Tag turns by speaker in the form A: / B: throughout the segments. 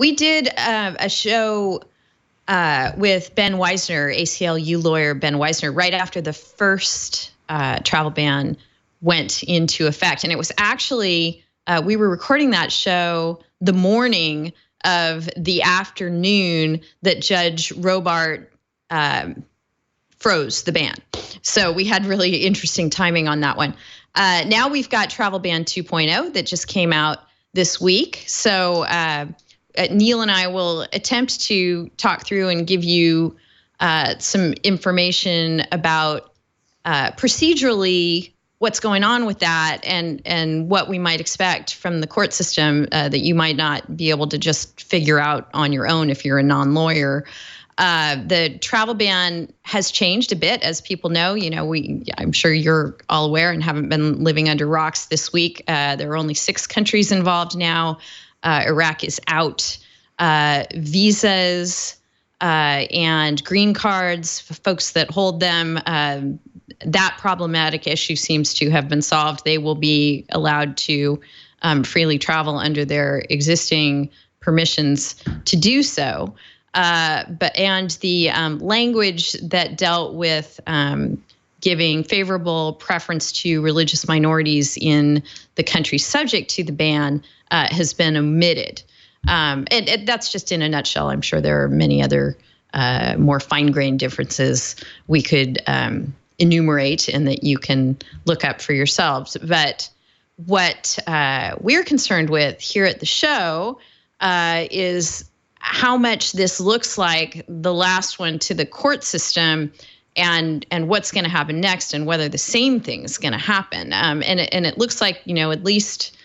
A: We did a show with Ben Weisner, ACLU lawyer Ben Weisner, right after the first travel ban went into effect. And it was actually, we were recording that show the morning of the afternoon that Judge Robart froze the ban. So we had really interesting timing on that one. Now we've got Travel Ban 2.0 that just came out this week. So Neel and I will attempt to talk through and give you some information about procedurally what's going on with that and what we might expect from the court system that you might not be able to just figure out on your own if you're a non-lawyer. The travel ban has changed a bit, as people know. I'm sure you're all aware and haven't been living under rocks this week. There are only 6 countries involved now. Iraq is out. Visas and green cards, for folks that hold them, that problematic issue seems to have been solved. They will be allowed to freely travel under their existing permissions to do so. But the language that dealt with giving favorable preference to religious minorities in the country subject to the ban has been omitted. And that's just in a nutshell. I'm sure there are many other more fine-grained differences we could enumerate and that you can look up for yourselves. But what we're concerned with here at the show is how much this looks like the last one to the court system and what's going to happen next and whether the same thing is going to happen. And it looks like, at least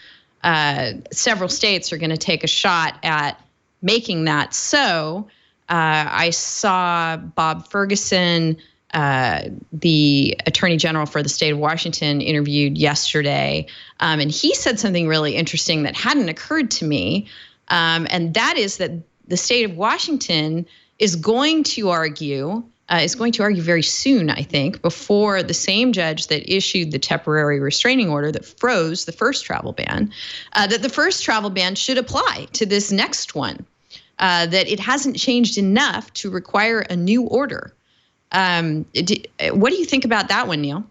A: several states are going to take a shot at making that so. I saw Bob Ferguson, the Attorney General for the state of Washington, interviewed yesterday, and he said something really interesting that hadn't occurred to me, and that is that the state of Washington is going to argue very soon, I think, before the same judge that issued the temporary restraining order that froze the first travel ban, that the first travel ban should apply to this next one, that it hasn't changed enough to require a new order. What do you think about that one, Neel?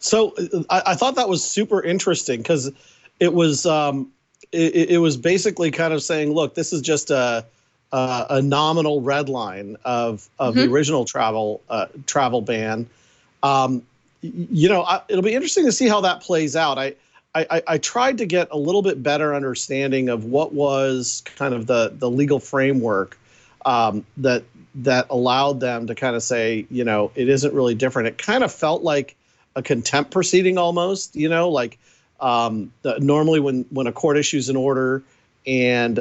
B: So I thought that was super interesting because it was it was basically kind of saying, look, this is just a nominal red line of the original travel ban. It'll be interesting to see how that plays out. I tried to get a little bit better understanding of what was kind of the legal framework that allowed them to kind of say, it isn't really different. It kind of felt like a contempt proceeding almost, normally when a court issues an order and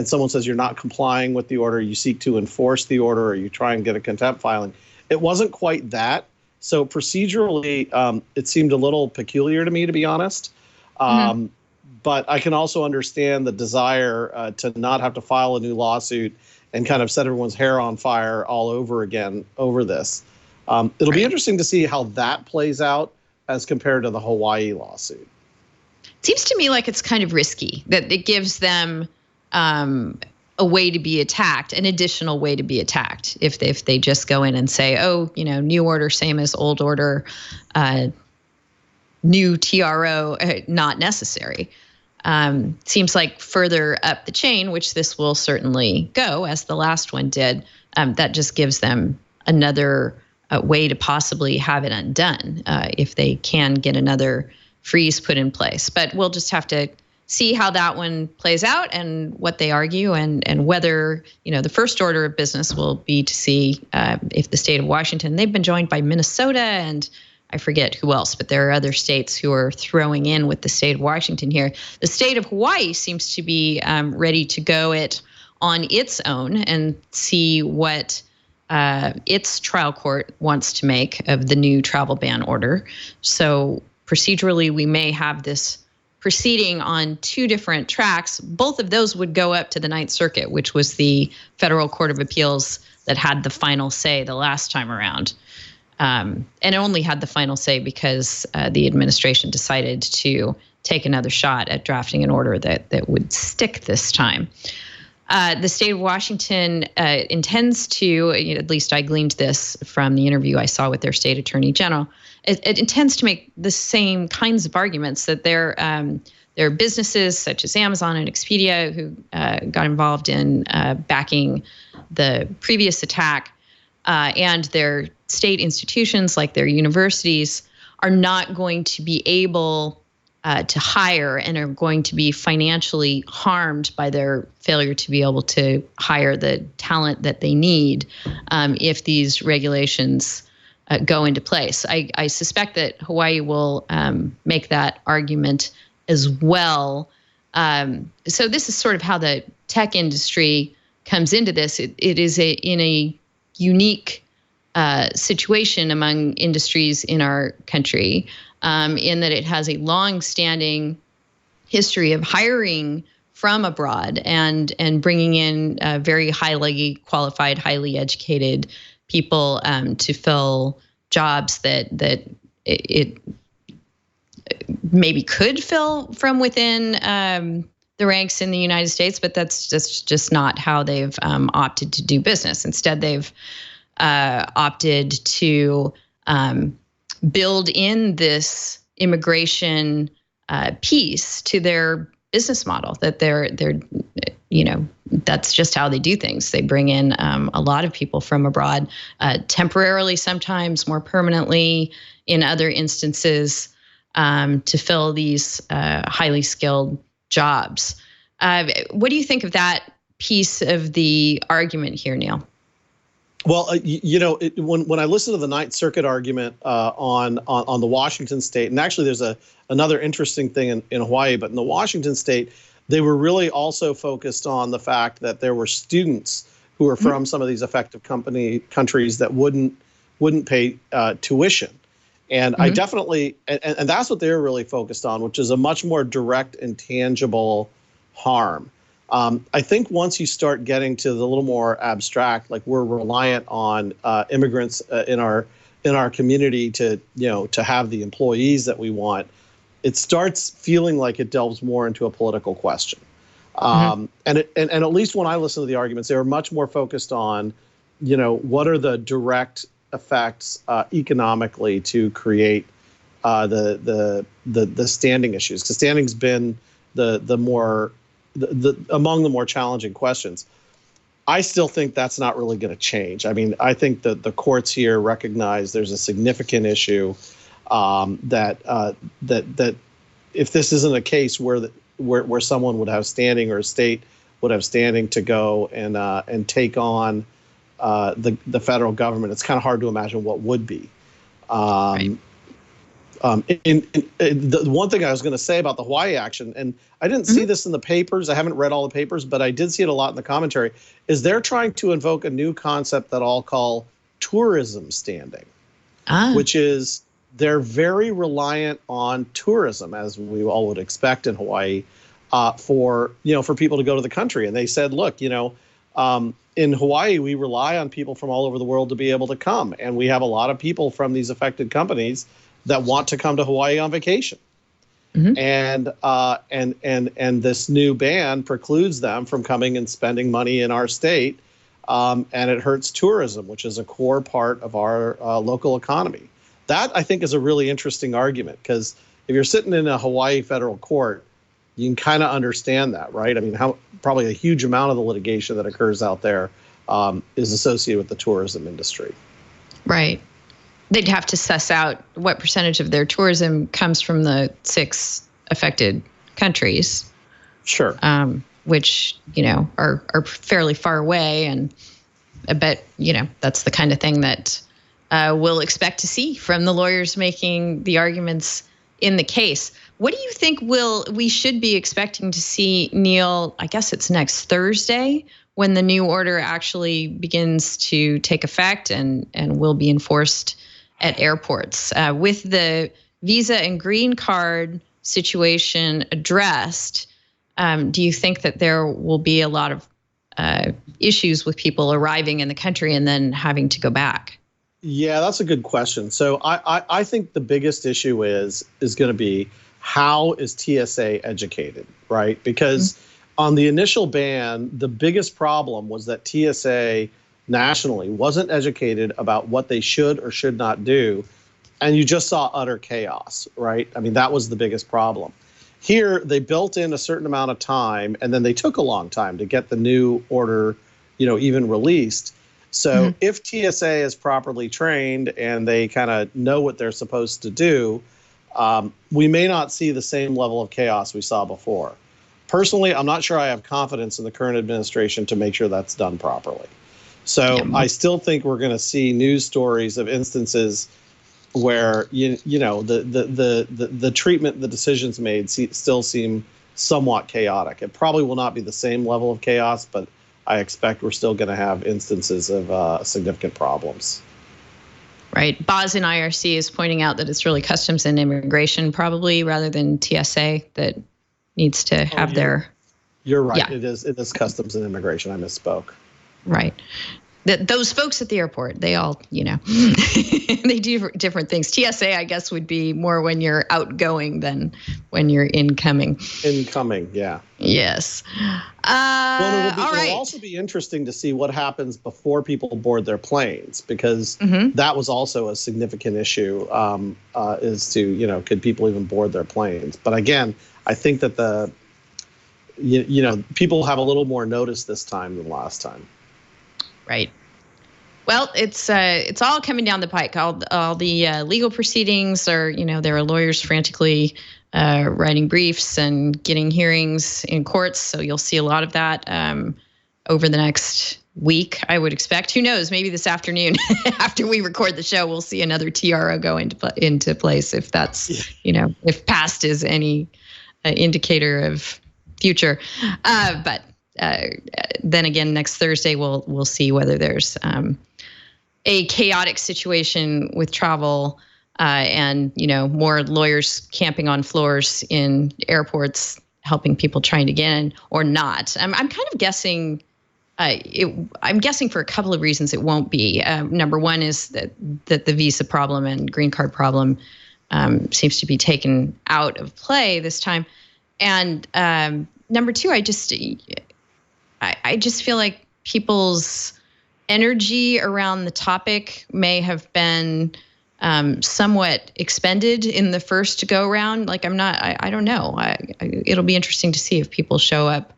B: someone says you're not complying with the order, you seek to enforce the order or you try and get a contempt filing. It wasn't quite that. So procedurally, it seemed a little peculiar to me, to be honest. But I can also understand the desire to not have to file a new lawsuit and kind of set everyone's hair on fire all over again over this. It'll be interesting to see how that plays out as compared to the Hawaii lawsuit.
A: Seems to me like it's kind of risky that it gives them a way to be attacked, an additional way to be attacked if they just go in and say, new order, same as old order, new TRO, not necessary. Seems like further up the chain, which this will certainly go, as the last one did, that just gives them another way to possibly have it undone if they can get another freeze put in place. But we'll just have to see how that one plays out and what they argue and whether, the first order of business will be to see if the state of Washington, they've been joined by Minnesota and I forget who else, but there are other states who are throwing in with the state of Washington here. The state of Hawaii seems to be ready to go it on its own and see what its trial court wants to make of the new travel ban order. So procedurally, we may have this proceeding on 2 different tracks. Both of those would go up to the Ninth Circuit, which was the federal court of appeals that had the final say the last time around. And it only had the final say because the administration decided to take another shot at drafting an order that would stick this time. The state of Washington intends to, at least I gleaned this from the interview I saw with their state attorney general, it intends to make the same kinds of arguments that there are businesses such as Amazon and Expedia who got involved in backing the previous attack, and their state institutions like their universities are not going to be able to hire and are going to be financially harmed by their failure to be able to hire the talent that they need if these regulations go into place. I suspect that Hawaii will make that argument as well. So this is sort of how the tech industry comes into this. It is in a unique situation among industries in our country, in that it has a long-standing history of hiring from abroad and bringing in very highly qualified, highly educated people to fill jobs that it maybe could fill from within the ranks in the United States, but that's just not how they've opted to do business. Instead, they've opted to build in this immigration piece to their business model. That they're that's just how they do things. They bring in a lot of people from abroad, temporarily, sometimes more permanently, in other instances, to fill these highly skilled jobs. What do you think of that piece of the argument here, Neel?
B: Well, when I listen to the Ninth Circuit argument on the Washington state, and actually there's another interesting thing in Hawaii, but in the Washington state, they were really also focused on the fact that there were students who were from some of these affected countries that wouldn't pay tuition. And I definitely, and that's what they're really focused on, which is a much more direct and tangible harm. I think once you start getting to the little more abstract, like we're reliant on immigrants in our community to have the employees that we want, it starts feeling like it delves more into a political question. And at least when I listen to the arguments, they were much more focused on, what are the direct effects economically to create the standing issues, because standing's been among the more challenging questions. I still think that's not really going to change. I mean, I think that the courts here recognize there's a significant issue that if this isn't a case where someone would have standing, or a state would have standing to go and take on the federal government, it's kind of hard to imagine what would be. Right. The one thing I was going to say about the Hawaii action, and I didn't see this in the papers, I haven't read all the papers, but I did see it a lot in the commentary, is they're trying to invoke a new concept that I'll call tourism standing, which is they're very reliant on tourism, as we all would expect in Hawaii, for people to go to the country. And they said, look, in Hawaii, we rely on people from all over the world to be able to come, and we have a lot of people from these affected companies that want to come to Hawaii on vacation. And this new ban precludes them from coming and spending money in our state, and it hurts tourism, which is a core part of our local economy. That, I think, is a really interesting argument, because if you're sitting in a Hawaii federal court, you can kind of understand that, right? I mean, probably a huge amount of the litigation that occurs out there is associated with the tourism industry. Right.
A: They'd have to suss out what percentage of their tourism comes from the 6 affected countries.
B: Sure.
A: Which, are fairly far away. And I bet, that's the kind of thing that we'll expect to see from the lawyers making the arguments in the case. What do you think we should be expecting to see, Neel? I guess it's next Thursday when the new order actually begins to take effect and will be enforced at airports. With the visa and green card situation addressed, do you think that there will be a lot of issues with people arriving in the country and then having to go back?
B: Yeah, that's a good question. So I think the biggest issue is going to be, how is TSA educated, right? Because On the initial ban, the biggest problem was that TSA nationally wasn't educated about what they should or should not do. And you just saw utter chaos, right? I mean, that was the biggest problem. Here, they built in a certain amount of time, and then they took a long time to get the new order, even released. So if TSA is properly trained and they kind of know what they're supposed to do, we may not see the same level of chaos we saw before. Personally, I'm not sure I have confidence in the current administration to make sure that's done properly. So I still think we're going to see news stories of instances where the treatment, the decisions made still seem somewhat chaotic. It probably will not be the same level of chaos, but I expect we're still going to have instances of significant problems.
A: Right. Boz in IRC is pointing out that it's really Customs and Immigration probably rather than TSA that needs to have their.
B: You're right. Yeah. It is Customs and Immigration. I misspoke.
A: Right. Those folks at the airport, they all, they do different things. TSA, I guess, would be more when you're outgoing than when you're incoming.
B: Incoming, yeah.
A: Yes.
B: Well, it'll also be interesting to see what happens before people board their planes, because that was also a significant issue, is to, could people even board their planes? But again, I think that people have a little more notice this time than last time.
A: Right. Well, it's all coming down the pike. All the legal proceedings are, there are lawyers frantically writing briefs and getting hearings in courts. So you'll see a lot of that over the next week, I would expect. Who knows? Maybe this afternoon, after we record the show, we'll see another TRO go into place. If that's, if past is any indicator of future, but. Then again, next Thursday, we'll see whether there's a chaotic situation with travel and, more lawyers camping on floors in airports, helping people trying to get in or not. I'm kind of guessing. I'm guessing for a couple of reasons it won't be. Number one is that the visa problem and green card problem seems to be taken out of play this time. And number two, I just feel like people's energy around the topic may have been somewhat expended in the first go round. Like I don't know. It'll be interesting to see if people show up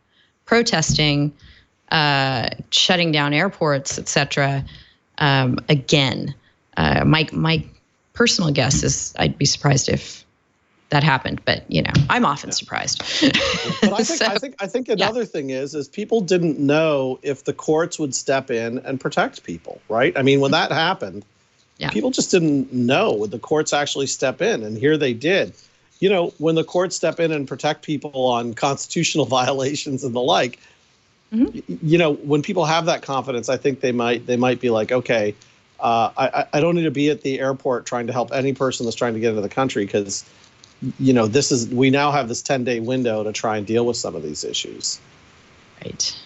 A: protesting, shutting down airports, et cetera, again. My personal guess is I'd be surprised if that happened, but I'm often surprised.
B: But I think another thing is people didn't know if the courts would step in and protect people, right? I mean, when that happened, people just didn't know would the courts actually step in, and here they did. When the courts step in and protect people on constitutional violations and the like, when people have that confidence, I think they might be like, okay, I don't need to be at the airport trying to help any person that's trying to get into the country because. We now have this 10-day window to try and deal with some of these issues.
A: Right.